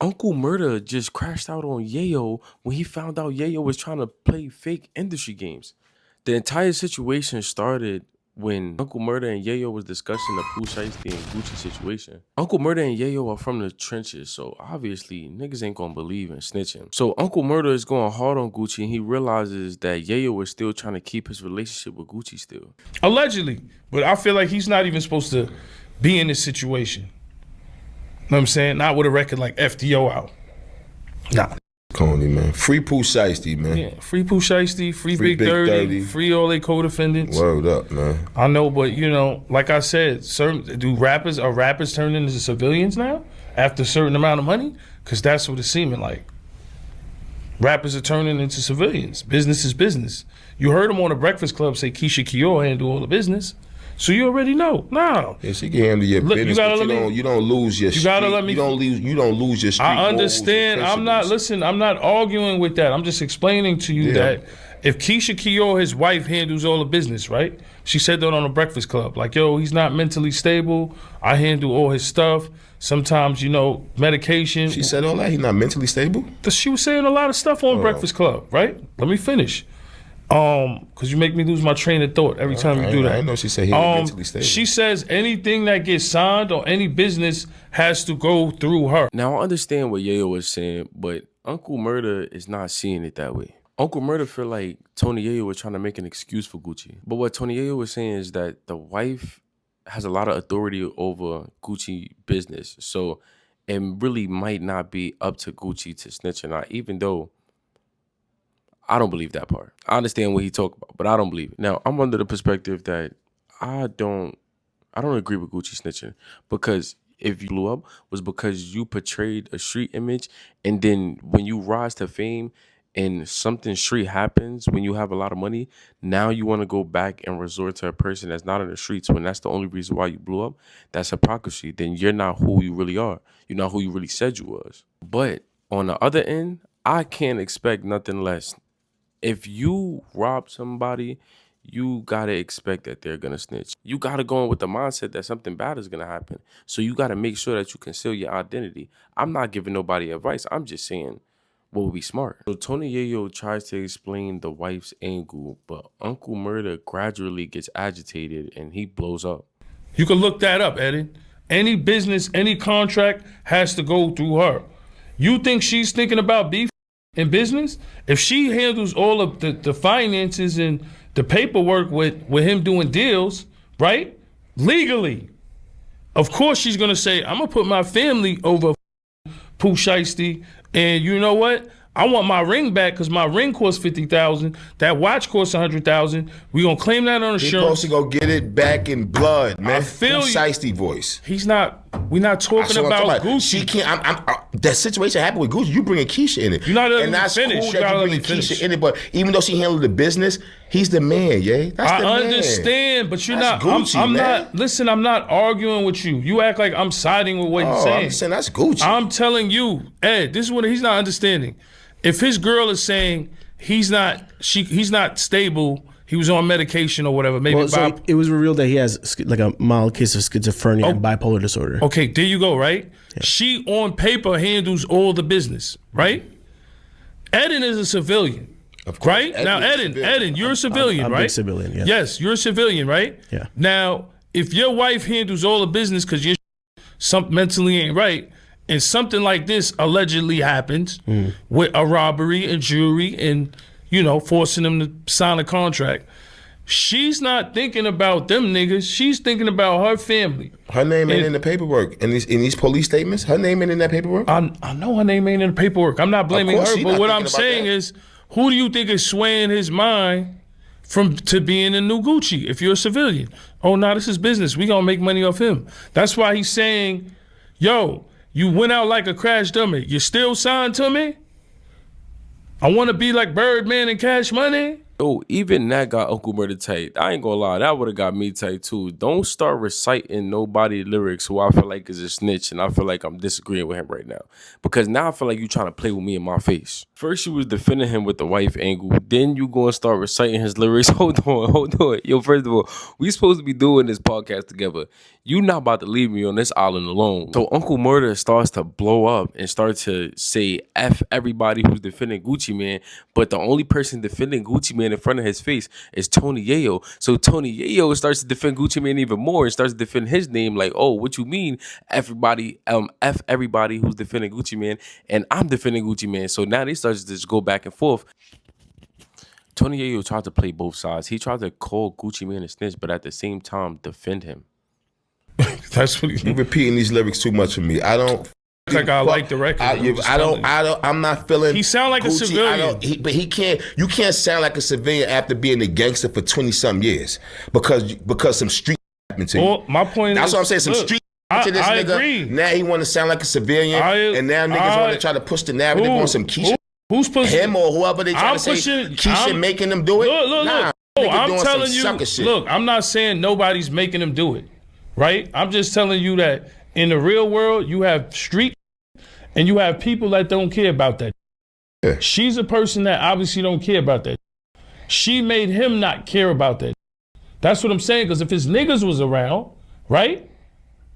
Uncle Murder just crashed out on Yayo when he found out Yayo was trying to play fake industry games. The entire situation started when Uncle Murder and Yayo was discussing the Pooh Shiesty and Gucci situation. Uncle Murder and Yayo are from the trenches, so obviously niggas ain't gonna believe in snitching. So Uncle Murder is going hard on Gucci and he realizes that Yayo is still trying to keep his relationship with Gucci still. Allegedly. But I feel like he's not even supposed to be in this situation. You know what I'm saying? Not with a record like FDO out. Nah. Coney, man. Free Pooh Shiesty, man. Yeah, free Pooh Shiesty, free Big 30, free all their co-defendants. Word up, man. I know, but you know, like I said, are rappers turning into civilians now after a certain amount of money? Because that's what it's seeming like. Rappers are turning into civilians. Business is business. You heard him on the Breakfast Club say Keisha Kior handle all the business. So you already know. No. Yeah, she can handle your business, but you don't lose your street. You don't lose your street. I understand. I'm not arguing with that. I'm just explaining to you that if Keisha Kior, his wife, handles all the business, right? She said that on the Breakfast Club. Like, yo, he's not mentally stable. I handle all his stuff. Sometimes, you know, medication. She said all that? He's not mentally stable? She was saying a lot of stuff on Breakfast Club, right? Let me finish. Because you make me lose my train of thought every time you do that. I know she said he was mentally stable. She says anything that gets signed or any business has to go through her. Now, I understand what Yayo was saying, but Uncle Murder is not seeing it that way. Uncle Murder feel like Tony Yayo was trying to make an excuse for Gucci. But what Tony Yayo was saying is that the wife has a lot of authority over Gucci business. So it really might not be up to Gucci to snitch or not, even though I don't believe that part. I understand what he talked about, but I don't believe it. Now, I'm under the perspective that I don't agree with Gucci snitching, because if you blew up was because you portrayed a street image, and then when you rise to fame and something street happens, when you have a lot of money, now you want to go back and resort to a person that's not in the streets when that's the only reason why you blew up. That's hypocrisy. Then you're not who you really are. You're not who you really said you was. But on the other end, I can't expect nothing less. If you rob somebody, you gotta expect that they're gonna snitch. You gotta go in with the mindset that something bad is gonna happen. So you gotta make sure that you conceal your identity. I'm not giving nobody advice. I'm just saying what would be smart. So Tony Yayo tries to explain the wife's angle, but Uncle Murder gradually gets agitated and he blows up. You can look that up, Eddie. Any business, any contract has to go through her. You think she's thinking about beef in business? If she handles all of the finances and the paperwork with him doing deals, right? Legally. Of course she's gonna say, I'm gonna put my family over Pooh Shiesty, and you know what? I want my ring back because my ring costs $50,000. That watch costs $100,000. We gonna claim that on insurance. He's supposed to go get it back in blood, man. I feel Pooh Shiesty voice. He's not. We're not talking about Gucci. She can't. That situation happened with Gucci. You bringing Keisha in it. You're not letting and me that's finish. Cool You that gotta you let me bringing finish. Keisha in it, but even though she handled the business, he's the man, yeah. That's the man. I understand, but you're That's not. Gucci, I'm man. not. Listen, I'm not arguing with you. You act like I'm siding with what you're saying. I'm saying that's Gucci. I'm telling you, Ed. This is what he's not understanding. If his girl is saying he's not stable, he was on medication or whatever. Maybe so it was revealed that he has like a mild case of schizophrenia and bipolar disorder. Okay, there you go, right? Yeah. She on paper handles all the business, right? Eden is a civilian, right? Now, Eden, you're a civilian, right? I'm a civilian, yeah. Yes, you're a civilian, right? Yeah. Now, if your wife handles all the business because you're mentally ain't right, and something like this allegedly happens with a robbery and jewelry and, you know, forcing them to sign a contract, she's not thinking about them niggas. She's thinking about her family. Her name ain't in the paperwork. In these police statements, her name ain't in that paperwork? I know her name ain't in the paperwork. I'm not blaming her, but what I'm saying is, who do you think is swaying his mind to being a new Gucci if you're a civilian? Oh, no, this is business. We gonna make money off him. That's why he's saying, yo, you went out like a crash dummy. You still signed to me? I want to be like Birdman and Cash Money. Oh, even that got Uncle Murder tight. I ain't gonna lie, that would have got me tight too. Don't start reciting nobody lyrics who I feel like is a snitch, and I feel like I'm disagreeing with him right now. Because now I feel like you trying to play with me in my face. First you was defending him with the wife angle, then you gonna start reciting his lyrics. Hold on. Yo, first of all, we supposed to be doing this podcast together. You not about to leave me on this island alone. So Uncle Murder starts to blow up and start to say F everybody who's defending Gucci Mane, but the only person defending Gucci Mane in front of his face is Tony Yayo. So Tony Yayo starts to defend Gucci Mane even more and starts to defend his name like, oh, what you mean everybody, F everybody who's defending Gucci Mane, and I'm defending Gucci Mane. So now they start to just go back and forth. Tony Yayo tried to play both sides. He tried to call Gucci Mane a snitch, but at the same time defend him. That's what you repeating these lyrics too much for me. I don't like I like the record. I'm not feeling. He sound like Gucci, a civilian. But he can't. You can't sound like a civilian after being a gangster for 20-some years because some street happened to you. Well, my point That's is, what I'm saying. Some street to this I nigga. agree. Now he want to sound like a civilian, and now niggas want to try to push the narrative on some Keisha. Who's pushing him or whoever they try to say? Keisha making them do it. Look. I'm telling you. Look, I'm not saying nobody's making them do it. Right? I'm just telling you that in the real world, you have street and you have people that don't care about that. Yeah. She's a person that obviously don't care about that. She made him not care about that. That's what I'm saying, because if his niggas was around, right?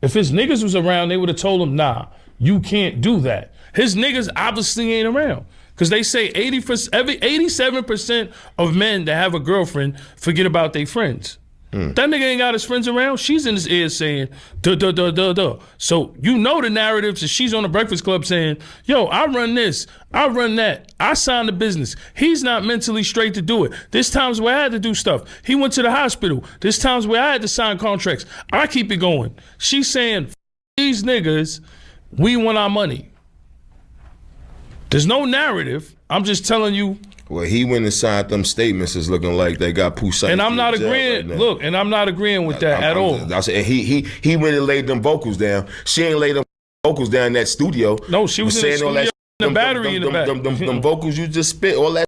If his niggas was around, they would have told him, nah, you can't do that. His niggas obviously ain't around. Because they say 87% of men that have a girlfriend forget about their friends. That nigga ain't got his friends around. She's in his ear saying, duh. So you know the narratives that she's on the Breakfast Club saying, yo, I run this, I run that, I signed the business. He's not mentally straight to do it. There's times where I had to do stuff. He went to the hospital. There's times where I had to sign contracts. I keep it going. She's saying, these niggas, we want our money. There's no narrative. I'm just telling you. Well, he went and signed them statements as looking like they got Pooh. And I'm not agreeing. Right, look, and I'm not agreeing with that at all. He went and laid them vocals down. She ain't laid them vocals down in that studio. No, she was in the studio, the battery in the back. Them vocals you just spit, all that,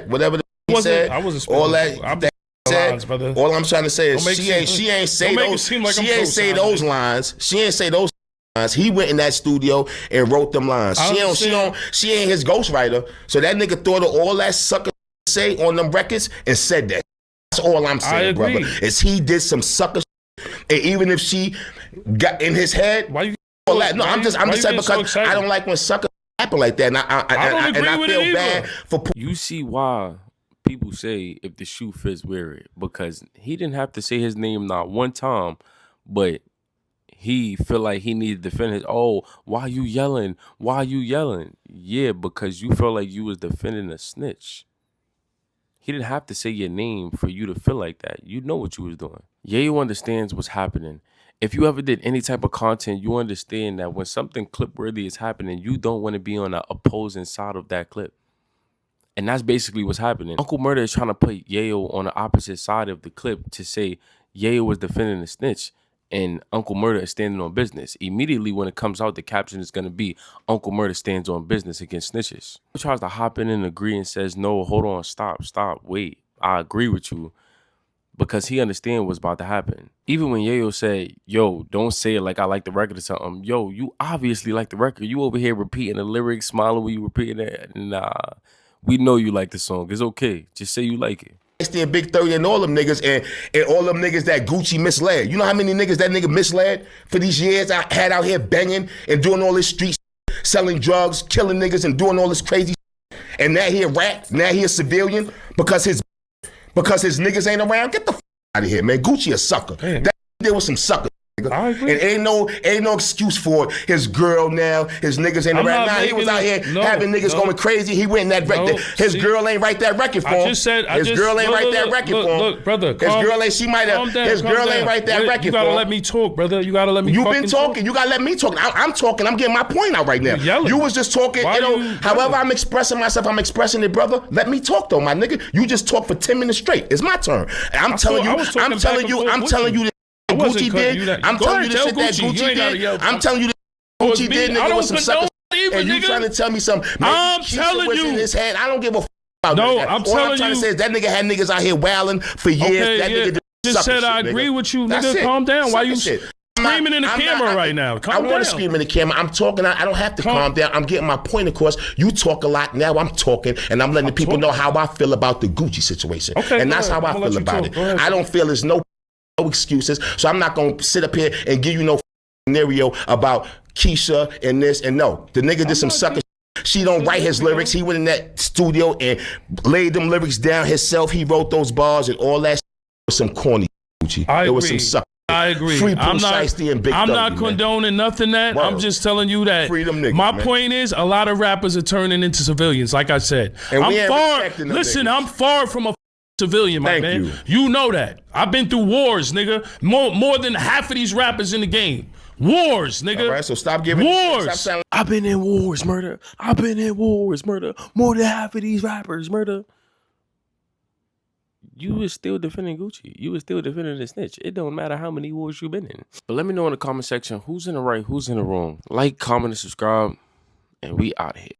whatever he said. I wasn't spitting. All that said. Lines, all I'm trying to say is she ain't say those lines. She ain't say those. He went in that studio and wrote them lines. She ain't his ghostwriter. So that nigga thought of all that sucker say on them records and said that. That's all I'm saying, brother. Is he did some sucker and even if she got in his head, why you all that? No, I'm just saying because I don't like when sucker happen like that, and I feel bad for. You see why people say if the shoe fits, wear it, because he didn't have to say his name not one time, but he feel like he needed to defend his, oh, why you yelling? Why you yelling? Yeah, because you felt like you was defending a snitch. He didn't have to say your name for you to feel like that. You know what you was doing. Yayo understands what's happening. If you ever did any type of content, you understand that when something clip-worthy is happening, you don't want to be on the opposing side of that clip. And that's basically what's happening. Uncle Murder is trying to put Yayo on the opposite side of the clip to say Yayo was defending a snitch and Uncle Murder is standing on business. Immediately when it comes out, the caption is going to be Uncle Murder stands on business against snitches. He tries to hop in and agree and says, no, hold on, stop, wait. I agree with you, because he understands what's about to happen. Even when Yayo said, yo, don't say it like I like the record or something. Yo, you obviously like the record. You over here repeating the lyrics, smiling when you repeating it. Nah, we know you like the song. It's okay. Just say you like it. And Big 30 and all them niggas and all them niggas that Gucci misled. You know how many niggas that nigga misled for these years I had out here banging and doing all this street selling drugs, killing niggas and doing all this crazy and now he a rat, now he a civilian because his niggas ain't around. Get the out of here, man. Gucci a sucker. Man. That there was some suckers. I agree. And ain't no excuse for it. His girl now, his niggas ain't around. Nah, he was out here having niggas going crazy. He went in that record. His girl ain't write that record for him. His girl ain't write that record for him. Look, brother. His girl ain't, she might have, his girl ain't write that record for him. You gotta let me talk, brother. You gotta let me talk. You been talking. You gotta let me talk. I'm talking. I'm getting my point out right now. You was just talking, however I'm expressing myself, I'm expressing it, brother. Let me talk though, my nigga. You just talk for 10 minutes straight. It's my turn. I'm telling you. Gucci did. I'm telling you the shit that Gucci did. I'm telling you that Gucci did, nigga, with some suckers. And you trying to tell me something. I'm telling you. In his head. I don't give a No, I'm telling you. All I'm trying to say is that nigga had niggas out here wilding for years. Okay, that nigga just said I shit, agree nigga. with you, nigga. Calm down. Why you shit. screaming in the camera right now? Calm down. I want to scream in the camera. I'm talking. I don't have to calm down. I'm getting my point across. You talk a lot. Now I'm talking, and I'm letting people know how I feel about the Gucci situation. Okay, and that's how I feel about it. I don't feel there's no excuses. So I'm not going to sit up here and give you no scenario about Keisha and this and no. The nigga did some sucker. She don't write his lyrics. He went in that studio and laid them lyrics down himself. He wrote those bars and all that. Was some corny Gucci. It was some sucker. I agree. Free I'm not condoning nothing that. Word. I'm just telling you that. Freedom niggas, my man. point is, a lot of rappers are turning into civilians. Like I said, I'm far from a civilian, my man. You know that. I've been through wars, nigga. More than half of these rappers in the game. Wars, nigga. All right, so stop giving wars. I've been in wars, murder. I've been in wars, murder. More than half of these rappers, murder. You was still defending Gucci. You was still defending the snitch. It don't matter how many wars you've been in. But let me know in the comment section who's in the right, who's in the wrong. Like, comment, and subscribe, and we out here.